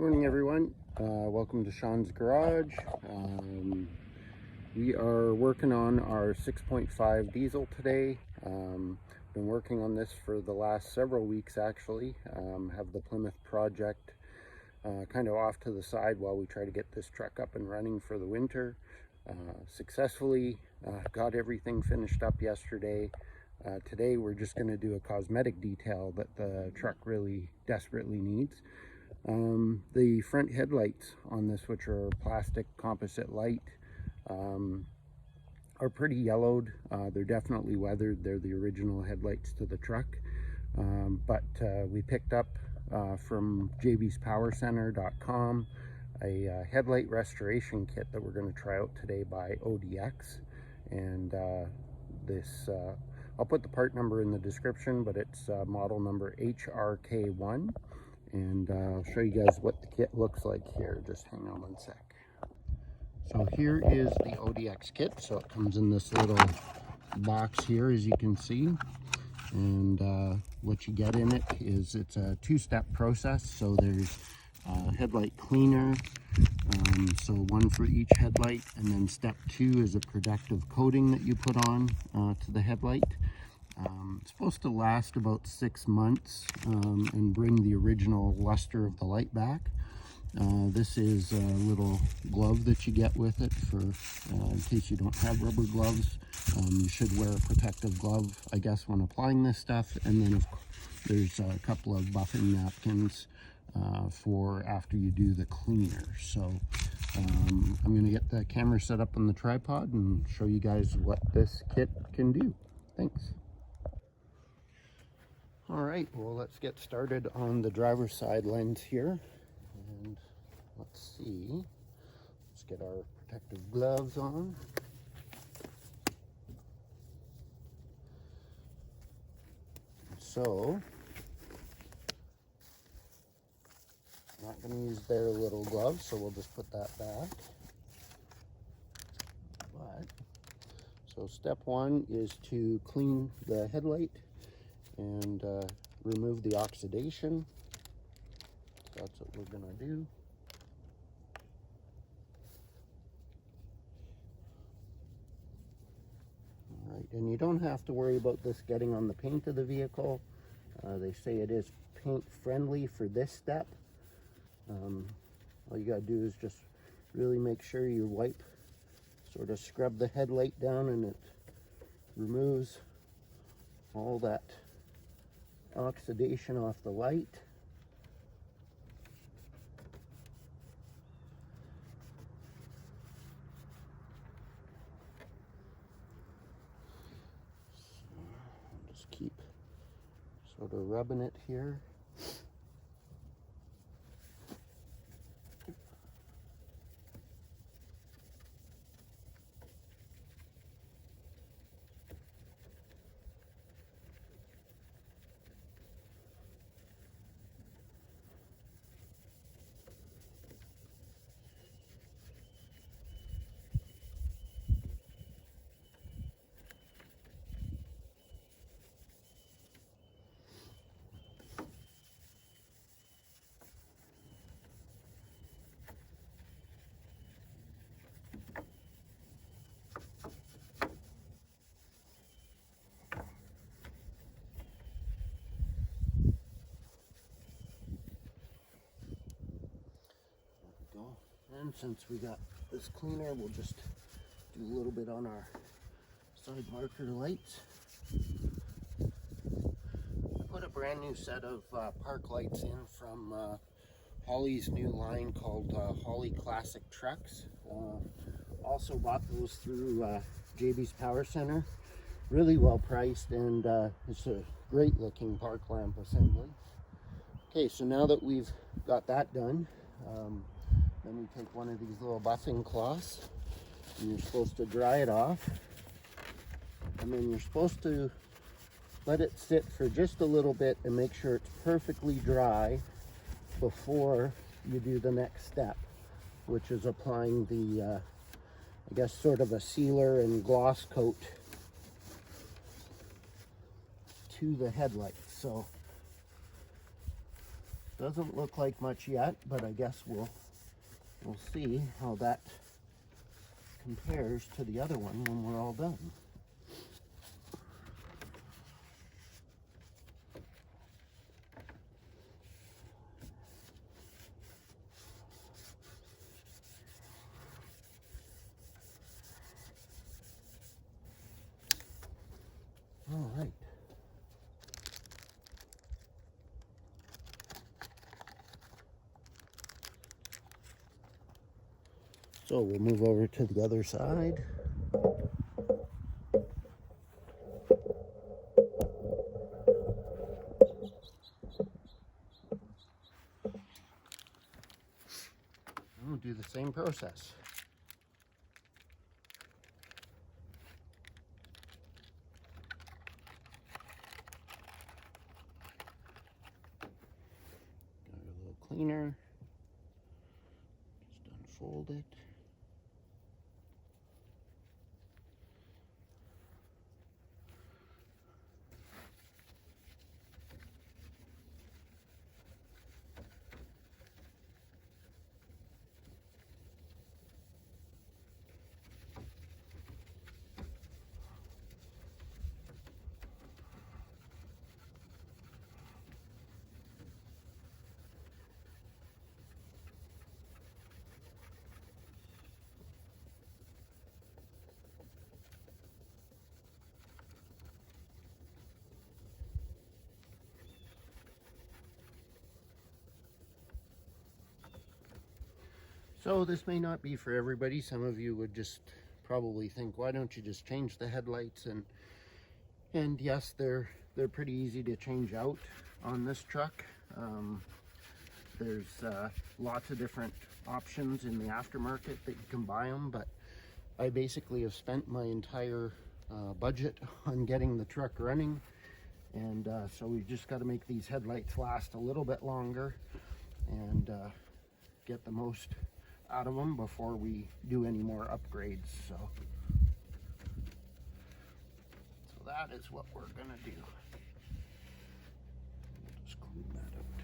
Morning everyone, welcome to Shawn's Garage. We are working on our 6.5 diesel today. Been working on this for the last several weeks actually. Have the Plymouth project kind of off to the side while we try to get this truck up and running for the winter. Successfully got everything finished up yesterday. Today we're just going to do a cosmetic detail that the truck really desperately needs. The front headlights on this, which are plastic composite light, are pretty yellowed. They're definitely weathered. They're the original headlights to the truck, but we picked up from jbspowercentre.com a headlight restoration kit that we're going to try out today by ODX. And this I'll put the part number in the description, but it's model number HRK1. And I'll show you guys what the kit looks like here. Just hang on one sec. So here is the ODX kit. So it comes in this little box here, as you can see. And what you get in it is it's a two-step process. So there's headlight cleaner, so one for each headlight. And then step two is a protective coating that you put on to the headlight. It's supposed to last about 6 months and bring the original luster of the light back. This is a little glove that you get with it for in case you don't have rubber gloves. You should wear a protective glove, I guess, when applying this stuff. And then there's a couple of buffing napkins for after you do the cleaner. So I'm going to get the camera set up on the tripod and show you guys what this kit can do. Thanks. All right, well, let's get started on the driver's side lens here. And let's see, let's get our protective gloves on. So, I'm not going to use their little gloves, so we'll just put that back. So step one is to clean the headlight and remove the oxidation. That's what we're going to do. All right, and you don't have to worry about this getting on the paint of the vehicle. They say it is paint friendly for this step. All you got to do is just really make sure you wipe, sort of scrub the headlight down, and it removes all that oxidation off the light. So I'll just keep sort of rubbing it here. And since we got this cleaner, we'll just do a little bit on our side marker lights. I put a brand new set of park lights in from Holly's new line called Holly Classic Trucks. Also bought those through JB's Power Center. Really well priced, and it's a great looking park lamp assembly. Okay, so now that we've got that done, then you take one of these little buffing cloths and you're supposed to dry it off. And then you're supposed to let it sit for just a little bit and make sure it's perfectly dry before you do the next step, which is applying the, I guess, sort of a sealer and gloss coat to the headlights. So Doesn't look like much yet, but I guess we'll see how that compares to the other one when we're all done. All right. So we'll move over to the other side. And we'll do the same process. Got a little cleaner. Just unfold it. So this may not be for everybody. Some of you would just probably think, why don't you just change the headlights? And yes, they're pretty easy to change out on this truck. There's lots of different options in the aftermarket that you can buy them, but I basically have spent my entire budget on getting the truck running, and so we've just got to make these headlights last a little bit longer and get the most out of them before we do any more upgrades. So that is what we're gonna do. Just clean that out.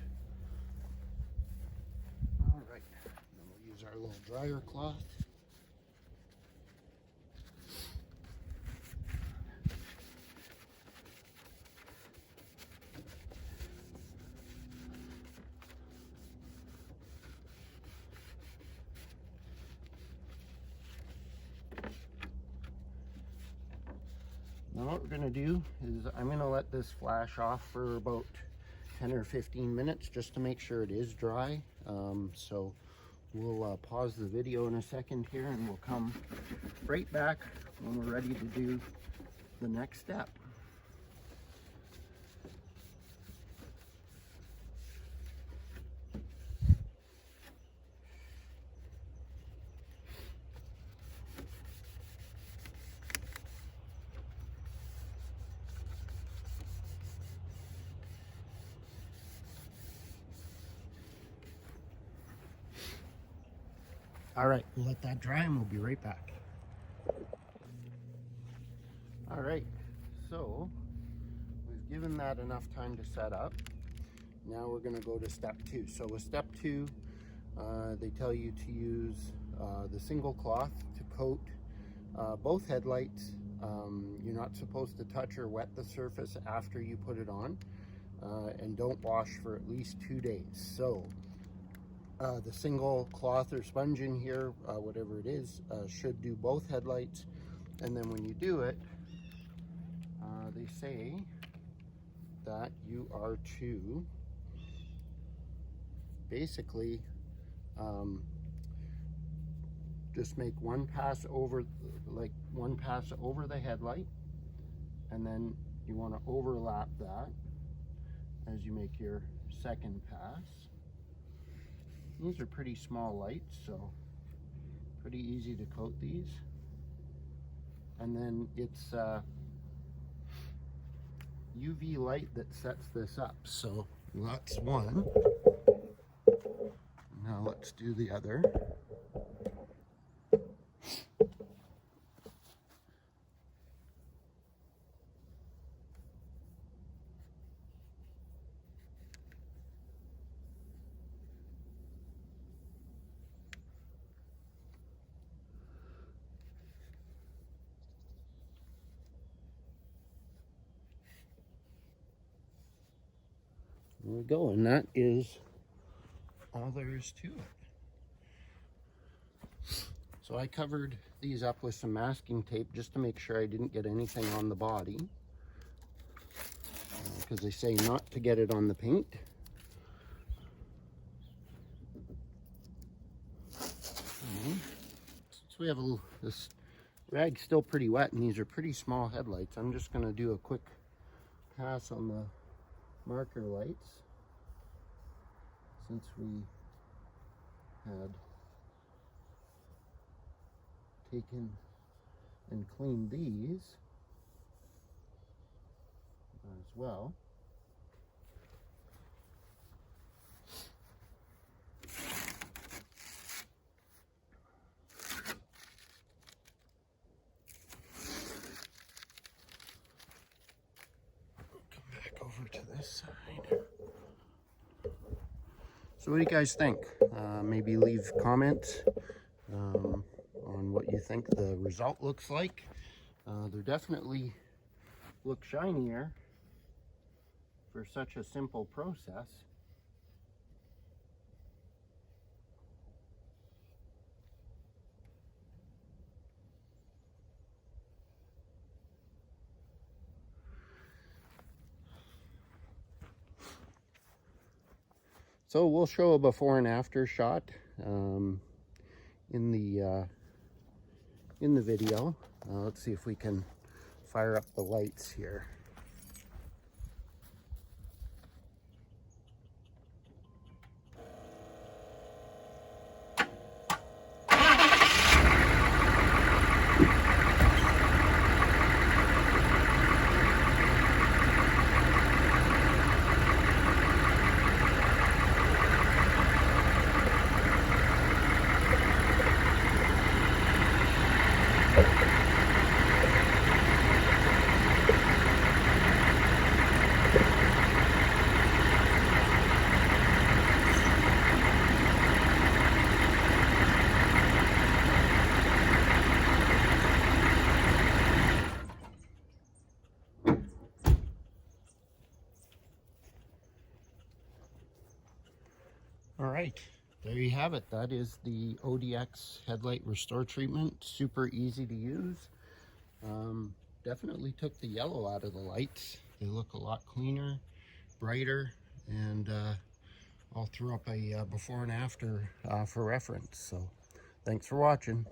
All right, then we'll use our little dryer cloth. Now what we're going to do is I'm going to let this flash off for about 10 or 15 minutes just to make sure it is dry. So we'll pause the video in a second here and we'll come right back when we're ready to do the next step. All right, we'll let that dry and we'll be right back. All right, so we've given that enough time to set up. Now we're gonna go to step 2. So with step 2, they tell you to use the single cloth to coat both headlights. You're not supposed to touch or wet the surface after you put it on, and don't wash for at least 2 days. So the single cloth or sponge in here, whatever it is, should do both headlights. And then when you do it, they say that you are to basically just make one pass over, like one pass over the headlight, and then you want to overlap that as you make your second pass. These are pretty small lights, so pretty easy to coat these. And then it's UV light that sets this up. So that's one. Now let's do the other. There we go, and that is all there is to it. So I covered these up with some masking tape just to make sure I didn't get anything on the body, because they say not to get it on the paint. So we have a little, this rag's still pretty wet, and these are pretty small headlights. I'm just going to do a quick pass on the marker lights, since we had taken and cleaned these as well. Come back over to this side. So what do you guys think? Maybe leave comments on what you think the result looks like. They definitely look shinier for such a simple process. So we'll show a before and after shot in the video. Let's see if we can fire up the lights here. All right, there you have it. That is the ODX headlight restore treatment. Super easy to use. Definitely took the yellow out of the lights. They look a lot cleaner, brighter, and I'll throw up a before and after for reference. So thanks for watching.